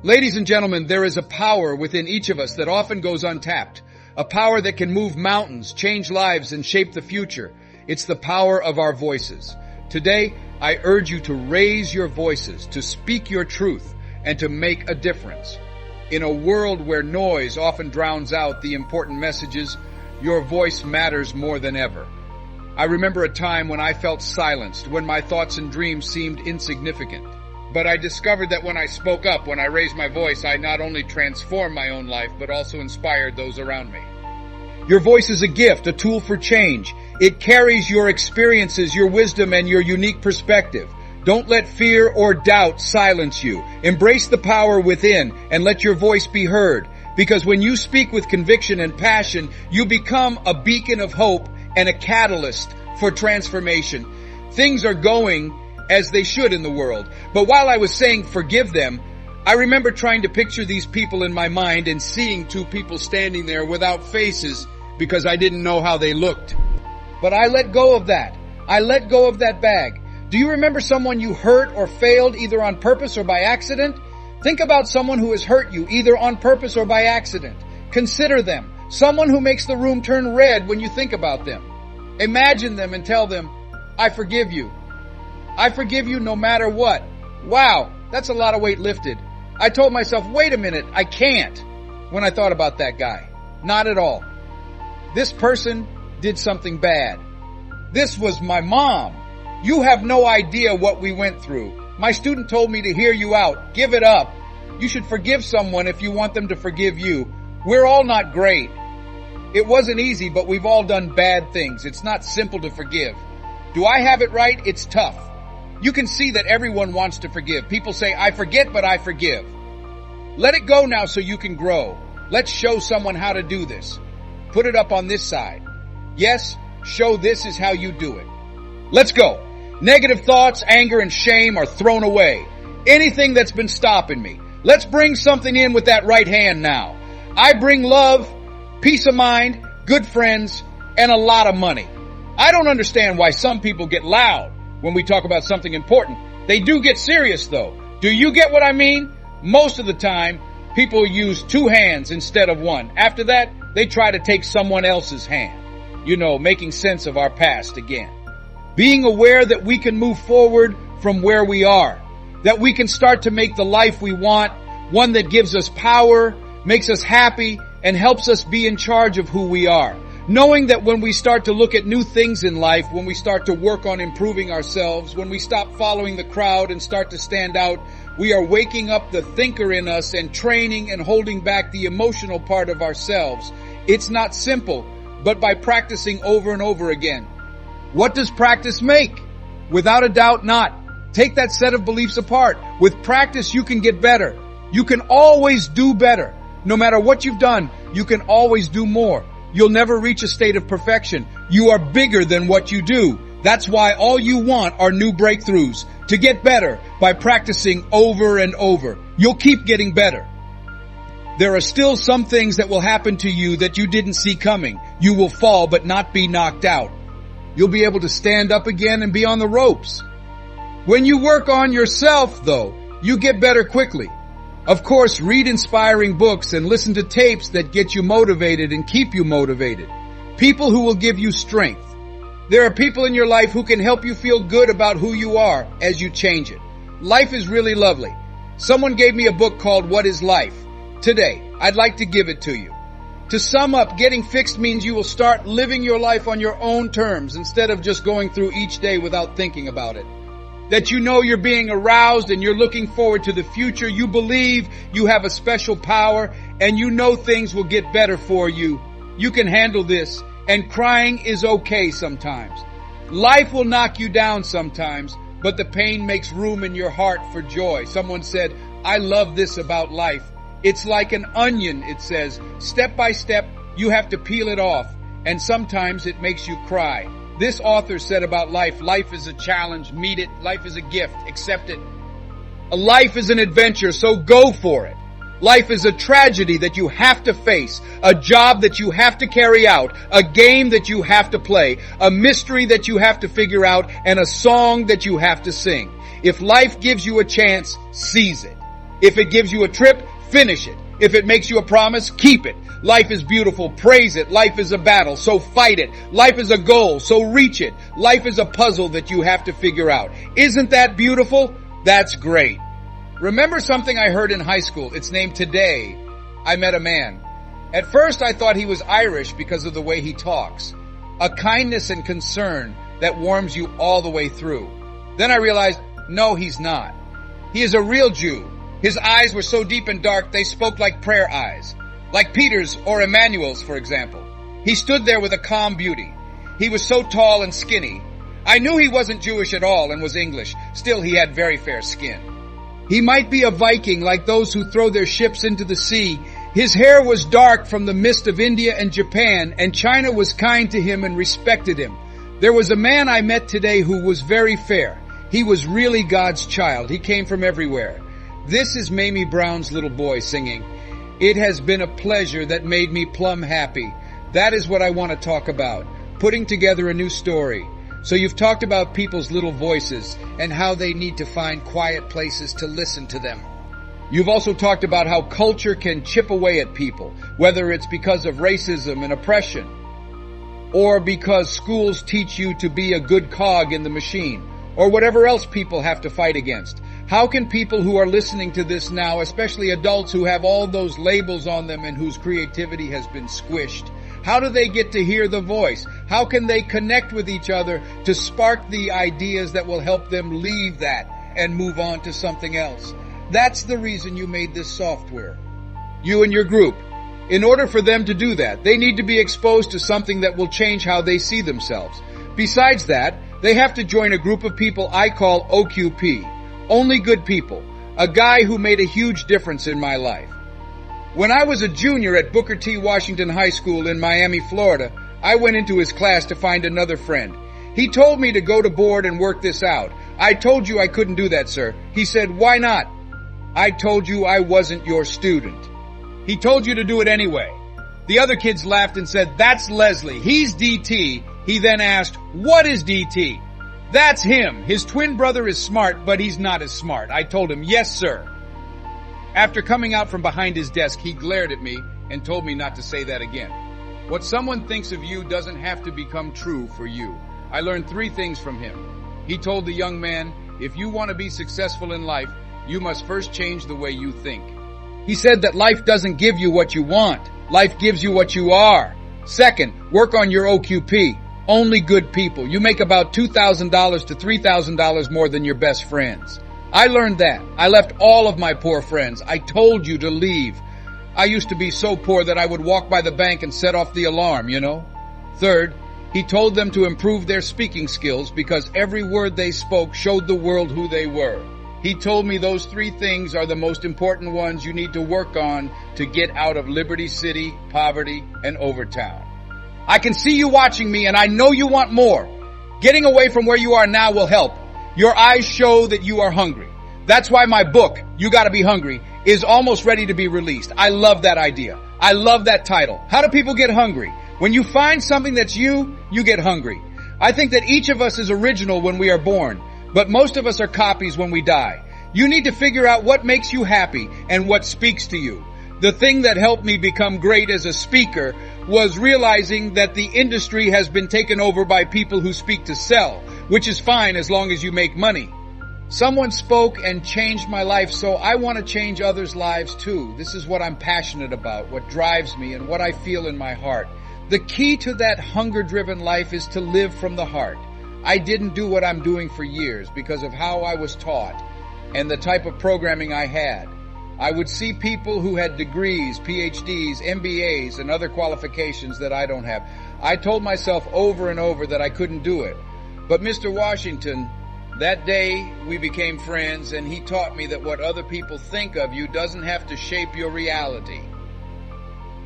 Ladies and gentlemen, there is a power within each of us that often goes untapped. A power that can move mountains, change lives, and shape the future. It's the power of our voices. Today, I urge you to raise your voices, to speak your truth, and to make a difference. In a world where noise often drowns out the important messages, your voice matters more than ever. I remember a time when I felt silenced, when my thoughts and dreams seemed insignificant. But I discovered that when I spoke up, when I raised my voice, I not only transformed my own life, but also inspired those around me. Your voice is a gift, a tool for change. It carries your experiences, your wisdom, and your unique perspective. Don't let fear or doubt silence you. Embrace the power within and let your voice be heard. Because when you speak with conviction and passion, you become a beacon of hope and a catalyst for transformation. Things are going as they should in the world. But while I was saying forgive them, I remember trying to picture these people in my mind and seeing two people standing there without faces because I didn't know how they looked. But I let go of that. I let go of that bag. Do you remember someone you hurt or failed either on purpose or by accident? Think about someone who has hurt you either on purpose or by accident. Consider them. Someone who makes the room turn red when you think about them. Imagine them and tell them, I forgive you. I forgive you no matter what. Wow, that's a lot of weight lifted. I told myself, wait a minute, I can't, when I thought about that guy. Not at all. This person did something bad. This was my mom. You have no idea what we went through. My student told me to hear you out. Give it up. You should forgive someone if you want them to forgive you. We're all not great. It wasn't easy, but we've all done bad things. It's not simple to forgive. Do I have it right? It's tough. You can see that everyone wants to forgive. People say, I forget, but I forgive. Let it go now so you can grow. Let's show someone how to do this. Put it up on this side. Yes, show this is how you do it. Let's go. Negative thoughts, anger, and shame are thrown away. Anything that's been stopping me. Let's bring something in with that right hand now. I bring love, peace of mind, good friends, and a lot of money. I don't understand why some people get loud when we talk about something important. They do get serious though. Do you get what I mean? Most of the time, people use two hands instead of one. After that, they try to take someone else's hand. You know, making sense of our past again. Being aware that we can move forward from where we are. That we can start to make the life we want, one that gives us power, makes us happy, and helps us be in charge of who we are. Knowing that when we start to look at new things in life, when we start to work on improving ourselves, when we stop following the crowd and start to stand out, we are waking up the thinker in us and training and holding back the emotional part of ourselves. It's not simple, but by practicing over and over again. What does practice make? Without a doubt not. Take that set of beliefs apart. With practice, you can get better. You can always do better. No matter what you've done, you can always do more. You'll never reach a state of perfection. You are bigger than what you do. That's why all you want are new breakthroughs. To get better by practicing over and over. You'll keep getting better. There are still some things that will happen to you that you didn't see coming. You will fall but not be knocked out. You'll be able to stand up again and be on the ropes. When you work on yourself, though, you get better quickly. Of course, read inspiring books and listen to tapes that get you motivated and keep you motivated. People who will give you strength. There are people in your life who can help you feel good about who you are as you change it. Life is really lovely. Someone gave me a book called What is Life? Today, I'd like to give it to you. To sum up, getting fixed means you will start living your life on your own terms instead of just going through each day without thinking about it. That you know you're being aroused and you're looking forward to the future. You believe you have a special power and you know things will get better for you. You can handle this, and crying is okay sometimes. Life will knock you down sometimes, but the pain makes room in your heart for joy. Someone said, I love this about life. It's like an onion, it says. Step by step, you have to peel it off, and sometimes it makes you cry. This author said about life, life is a challenge, meet it. Life is a gift, accept it. A life is an adventure, so go for it. Life is a tragedy that you have to face, a job that you have to carry out, a game that you have to play, a mystery that you have to figure out, and a song that you have to sing. If life gives you a chance, seize it. If it gives you a trip, finish it. If it makes you a promise, keep it. Life is beautiful, praise it. Life is a battle, so fight it. Life is a goal, so reach it. Life is a puzzle that you have to figure out. Isn't that beautiful? That's great. Remember something I heard in high school? It's named Today I Met a Man. At first I thought he was Irish because of the way he talks. A kindness and concern that warms you all the way through. Then I realized, no, he's not. He is a real Jew. His eyes were so deep and dark they spoke like prayer eyes. Like Peter's or Emmanuel's, for example. He stood there with a calm beauty. He was so tall and skinny. I knew he wasn't Jewish at all and was English. Still, he had very fair skin. He might be a Viking like those who throw their ships into the sea. His hair was dark from the mist of India and Japan, and China was kind to him and respected him. There was a man I met today who was very fair. He was really God's child. He came from everywhere. This is Mamie Brown's little boy singing. It has been a pleasure that made me plumb happy. That is what I want to talk about. Putting together a new story. So you've talked about people's little voices and how they need to find quiet places to listen to them. You've also talked about how culture can chip away at people, whether it's because of racism and oppression, or because schools teach you to be a good cog in the machine, or whatever else people have to fight against. How can people who are listening to this now, especially adults who have all those labels on them and whose creativity has been squished, how do they get to hear the voice? How can they connect with each other to spark the ideas that will help them leave that and move on to something else? That's the reason you made this software. You and your group. In order for them to do that, they need to be exposed to something that will change how they see themselves. Besides that, they have to join a group of people I call OQP. Only good people. A guy who made a huge difference in my life. When I was a junior at Booker T. Washington High School in Miami, Florida, I went into his class to find another friend. He told me to go to board and work this out. I told you I couldn't do that, sir. He said, why not? I told you I wasn't your student. He told you to do it anyway. The other kids laughed and said, that's Leslie. He's DT. He then asked, what is DT? That's him. His twin brother is smart, but he's not as smart. I told him, yes, sir. After coming out from behind his desk, he glared at me and told me not to say that again. What someone thinks of you doesn't have to become true for you. I learned 3 things from him. He told the young man, if you want to be successful in life, you must first change the way you think. He said that life doesn't give you what you want. Life gives you what you are. Second, work on your OQP. Only good people. You make about $2,000 to $3,000 more than your best friends. I learned that. I left all of my poor friends. I told you to leave. I used to be so poor that I would walk by the bank and set off the alarm, you know. Third, he told them to improve their speaking skills because every word they spoke showed the world who they were. He told me those 3 things are the most important ones you need to work on to get out of Liberty City, poverty, and Overtown. I can see you watching me and I know you want more. Getting away from where you are now will help. Your eyes show that you are hungry. That's why my book, You Gotta Be Hungry, is almost ready to be released. I love that idea. I love that title. How do people get hungry? When you find something that's you get hungry. I think that each of us is original when we are born, but most of us are copies when we die. You need to figure out what makes you happy and what speaks to you. The thing that helped me become great as a speaker was realizing that the industry has been taken over by people who speak to sell, which is fine as long as you make money. Someone spoke and changed my life, so I want to change others' lives too. This is what I'm passionate about, what drives me, and what I feel in my heart. The key to that hunger-driven life is to live from the heart. I didn't do what I'm doing for years because of how I was taught and the type of programming I had. I would see people who had degrees, PhDs, MBAs, and other qualifications that I don't have. I told myself over and over that I couldn't do it. But Mr. Washington, that day we became friends, and he taught me that what other people think of you doesn't have to shape your reality.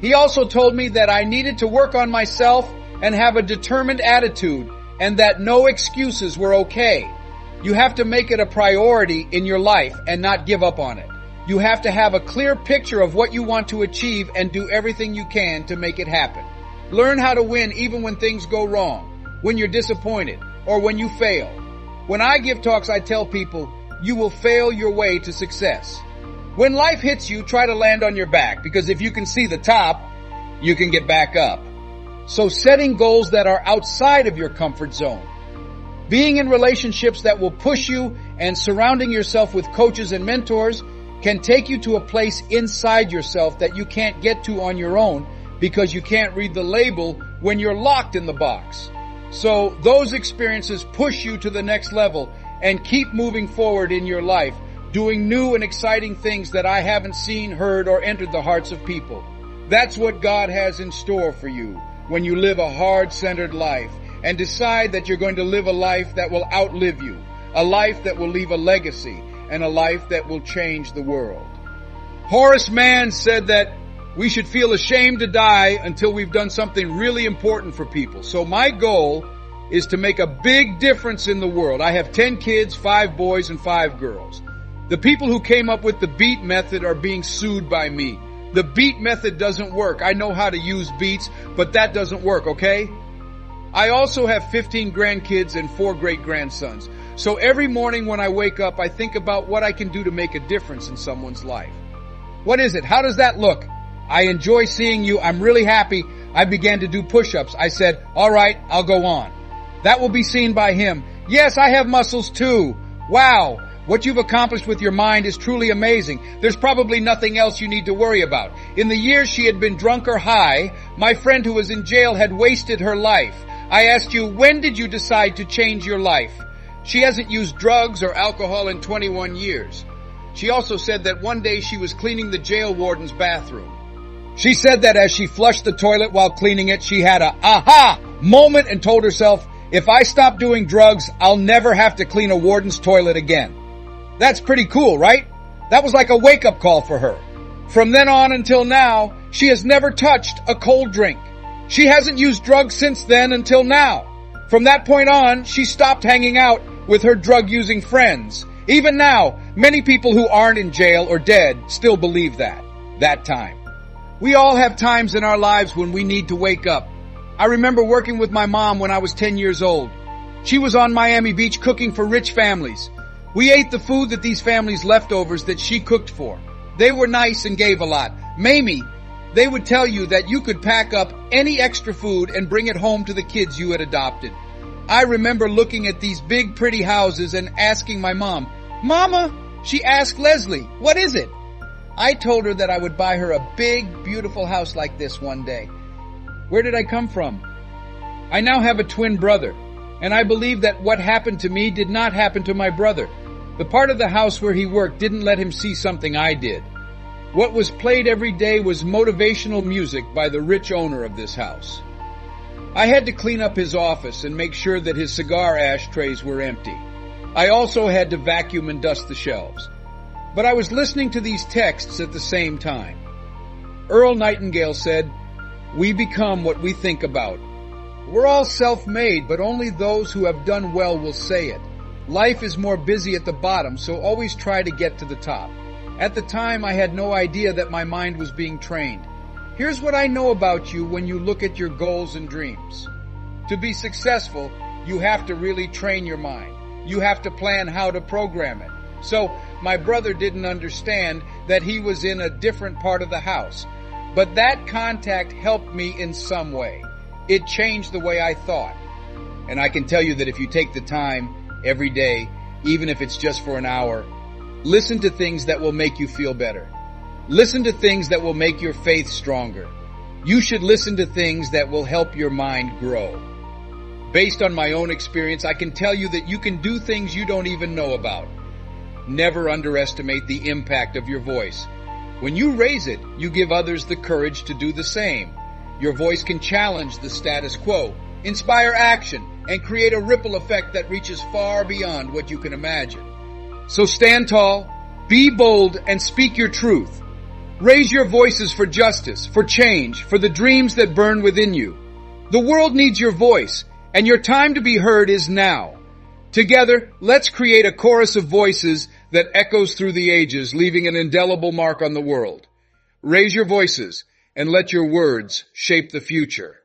He also told me that I needed to work on myself and have a determined attitude, and that no excuses were okay. You have to make it a priority in your life and not give up on it. You have to have a clear picture of what you want to achieve and do everything you can to make it happen. Learn how to win even when things go wrong, when you're disappointed, or when you fail. When I give talks, I tell people, you will fail your way to success. When life hits you, try to land on your back, because if you can see the top, you can get back up. So setting goals that are outside of your comfort zone, being in relationships that will push you, and surrounding yourself with coaches and mentors can take you to a place inside yourself that you can't get to on your own because you can't read the label when you're locked in the box. So those experiences push you to the next level and keep moving forward in your life, doing new and exciting things that I haven't seen, heard, or entered the hearts of people. That's what God has in store for you when you live a heart-centered life and decide that you're going to live a life that will outlive you, a life that will leave a legacy, and a life that will change the world. Horace Mann said that we should feel ashamed to die until we've done something really important for people. So my goal is to make a big difference in the world. I have 10 kids, 5 boys, and 5 girls. The people who came up with the beat method are being sued by me. The beat method doesn't work. I know how to use beats, but that doesn't work, okay? I also have 15 grandkids and 4 great-grandsons. So every morning when I wake up, I think about what I can do to make a difference in someone's life. What is it? How does that look? I enjoy seeing you. I'm really happy. I began to do push-ups. I said, all right, I'll go on. That will be seen by him. Yes, I have muscles too. Wow. What you've accomplished with your mind is truly amazing. There's probably nothing else you need to worry about. In the years she had been drunk or high, my friend who was in jail had wasted her life. I asked you, when did you decide to change your life? She hasn't used drugs or alcohol in 21 years. She also said that one day she was cleaning the jail warden's bathroom. She said that as she flushed the toilet while cleaning it, she had a aha moment and told herself, if I stop doing drugs, I'll never have to clean a warden's toilet again. That's pretty cool, right? That was like a wake-up call for her. From then on until now, she has never touched a cold drink. She hasn't used drugs since then until now. From that point on, she stopped hanging out with her drug-using friends. Even now, many people who aren't in jail or dead still believe that time. We all have times in our lives when we need to wake up. I remember working with my mom when I was 10 years old. She was on Miami Beach cooking for rich families. We ate the food that these families' leftovers that she cooked for. They were nice and gave a lot. Mamie, they would tell you that you could pack up any extra food and bring it home to the kids you had adopted. I remember looking at these big pretty houses and asking my mom, Mama, she asked Leslie, what is it? I told her that I would buy her a big, beautiful house like this one day. Where did I come from? I now have a twin brother, and I believe that what happened to me did not happen to my brother. The part of the house where he worked didn't let him see something I did. What was played every day was motivational music by the rich owner of this house. I had to clean up his office and make sure that his cigar ashtrays were empty. I also had to vacuum and dust the shelves. But I was listening to these texts at the same time. Earl Nightingale said, "We become what we think about." We're all self-made, but only those who have done well will say it. Life is more busy at the bottom, so always try to get to the top. At the time, I had no idea that my mind was being trained. Here's what I know about you when you look at your goals and dreams. To be successful, you have to really train your mind. You have to plan how to program it. So, my brother didn't understand that he was in a different part of the house. But that contact helped me in some way. It changed the way I thought. And I can tell you that if you take the time every day, even if it's just for an hour, listen to things that will make you feel better. Listen to things that will make your faith stronger. You should listen to things that will help your mind grow. Based on my own experience, I can tell you that you can do things you don't even know about. Never underestimate the impact of your voice. When you raise it, you give others the courage to do the same. Your voice can challenge the status quo, inspire action, and create a ripple effect that reaches far beyond what you can imagine. So stand tall, be bold, and speak your truth. Raise your voices for justice, for change, for the dreams that burn within you. The world needs your voice, and your time to be heard is now. Together, let's create a chorus of voices that echoes through the ages, leaving an indelible mark on the world. Raise your voices and let your words shape the future.